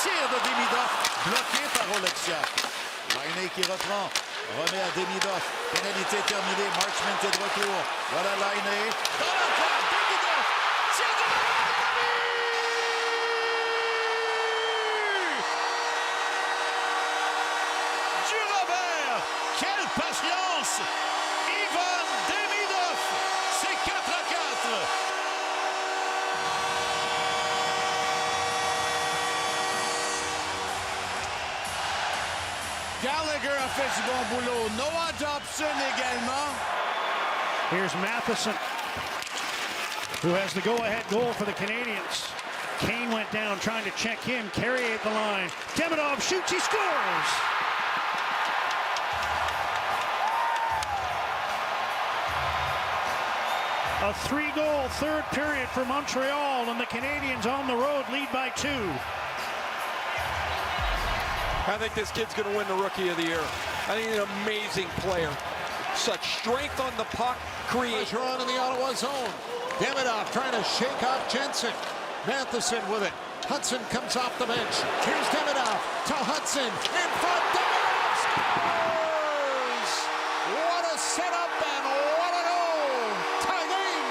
tir de Demidov, bloqué par Oleksiak. Laine qui reprend, remet à Demidov. Pénalité terminée, Marchment est de retour. Voilà Laine. Dans la pointe, Demidov, tir de du Robert. Quelle patience! Ivan Demidov, c'est 4-4. Gallagher a fait du bon boulot. Noah Dobson également. Here's Matheson, who has the go-ahead goal for the Canadiens. Kane went down trying to check him. Carrier at the line. Demidov shoots, he scores! A 3-goal third period for Montreal, and the Canadiens on the road lead by 2. I think this kid's going to win the Rookie of the Year. I think he's an amazing player. Such strength on the puck, creation. Pressure on in the Ottawa zone. Demidov trying to shake off Jensen. Matheson with it. Hudson comes off the bench. Here's Demidov to Hudson. In front, Demidov scores! What a setup and what a goal! Tie game!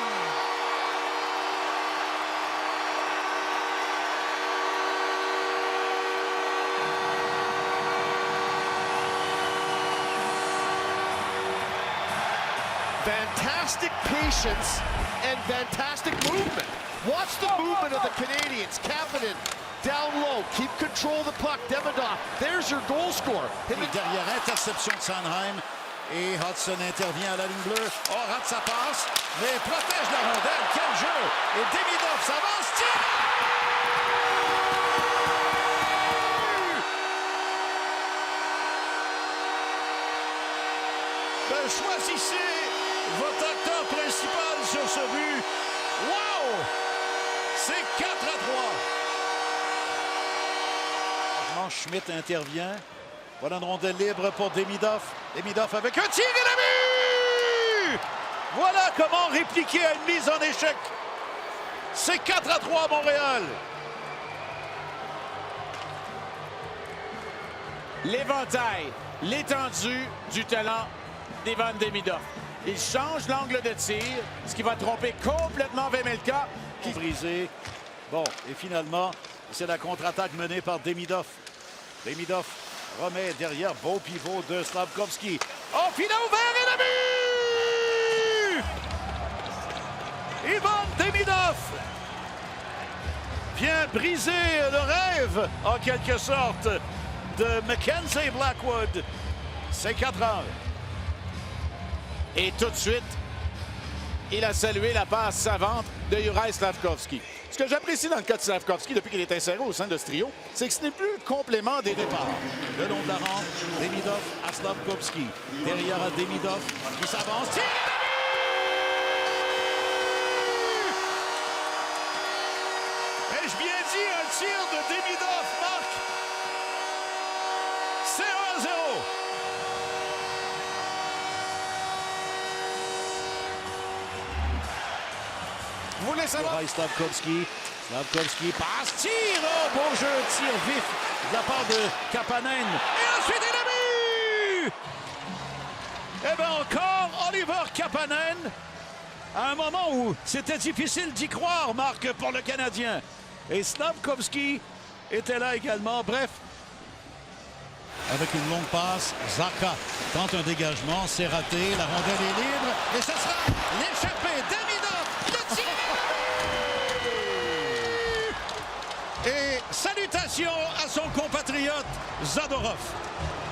Fantastic patience and fantastic movement. Watch the movement of the Canadiens. Kapanen down low. Keep control of the puck. Demidov. There's your goal scorer. Derrière, interception de Sanheim. Et Hudson intervient à la ligne bleue. Oh, rate sa passe, mais protège la rondelle. Quel jeu! Et Demidov s'avance. Tire! Ben, choisissez votre acteur principal sur ce but. Wow! C'est 4-3. Schmidt intervient. Voilà une rondelle libre pour Demidov. Demidov avec un tir et le but! Voilà comment répliquer à une mise en échec. C'est 4-3 à Montréal. L'éventail, l'étendue du talent d'Ivan Demidov. Il change l'angle de tir, ce qui va tromper complètement Vemelka. Qui brisé. Bon, et finalement, c'est la contre-attaque menée par Demidov. Demidov remet derrière, beau pivot de Slafkovsky. Oh, filet ouvert et le but! Ivan Demidov vient briser le rêve, en quelque sorte, de Mackenzie Blackwood. C'est 4-1. Et tout de suite, il a salué la passe savante de Juraj Slafkovsky. Ce que j'apprécie dans le cas de Slafkovsky depuis qu'il est inséré au sein de ce trio, c'est que ce n'est plus le complément des départs. Le long de la rampe, Demidov à Slafkovsky. Derrière à Demidov qui s'avance. Tire! Ai-je bien dit un tir de Demidov, Marc? C'est 1-0. Vous voulez savoir? Slafkovsky. Slafkovsky passe, tire! Oh, beau jeu, tir vif de la part de Kapanen. Et ensuite, il a but! Eh bien, encore Oliver Kapanen. À un moment où c'était difficile d'y croire, Marc, pour le Canadien. Et Slafkovsky était là également. Bref. Avec une longue passe, Zacha tente un dégagement, c'est raté. La rondelle est libre. Et ce sera l'échappée. Demidov, le tir! Et salutations à son compatriote Zadorov.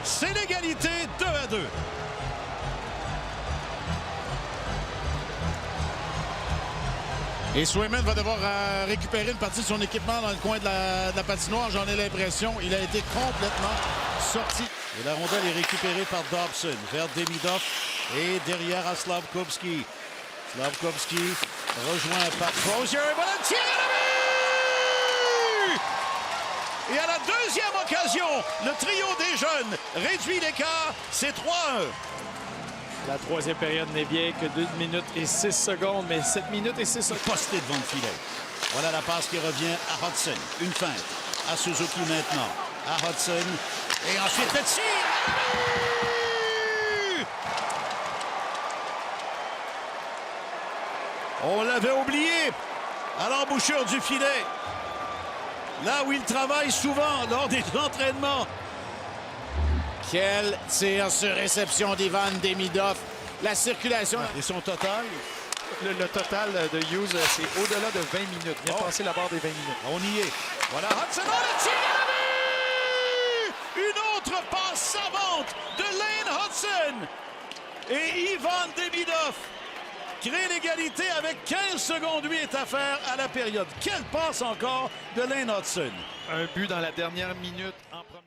C'est l'égalité 2-2. Et Swayman va devoir récupérer une partie de son équipement dans le coin de la patinoire, j'en ai l'impression. Il a été complètement sorti. Et la rondelle est récupérée par Dobson vers Demidov et derrière à Slafkovsky. Slafkovsky rejoint par Crozier. Voilà le tir à la but! Et à la deuxième occasion, le trio des jeunes réduit l'écart. C'est 3-1. La troisième période n'est bien que 2 minutes et 6 secondes, mais 7 minutes et 6 secondes. Posté devant le filet. Voilà la passe qui revient à Hudson. Une feinte. à Suzuki maintenant. À Hudson. Et ensuite le tir. On l'avait oublié à l'embouchure du filet. Là où il travaille souvent lors des entraînements. Quel tir sur réception d'Ivan Demidov. La circulation. Et son total? Le total de Hughes, c'est au-delà de 20 minutes. Il a passé la barre des 20 minutes. On y est. Voilà Hudson. Oh, le tir et le but! Une autre passe savante de Lane Hudson. Et Ivan Demidov crée l'égalité avec 15 secondes 8 à faire à la période. Quelle passe encore de Lane Hudson. Un but dans la dernière minute en première.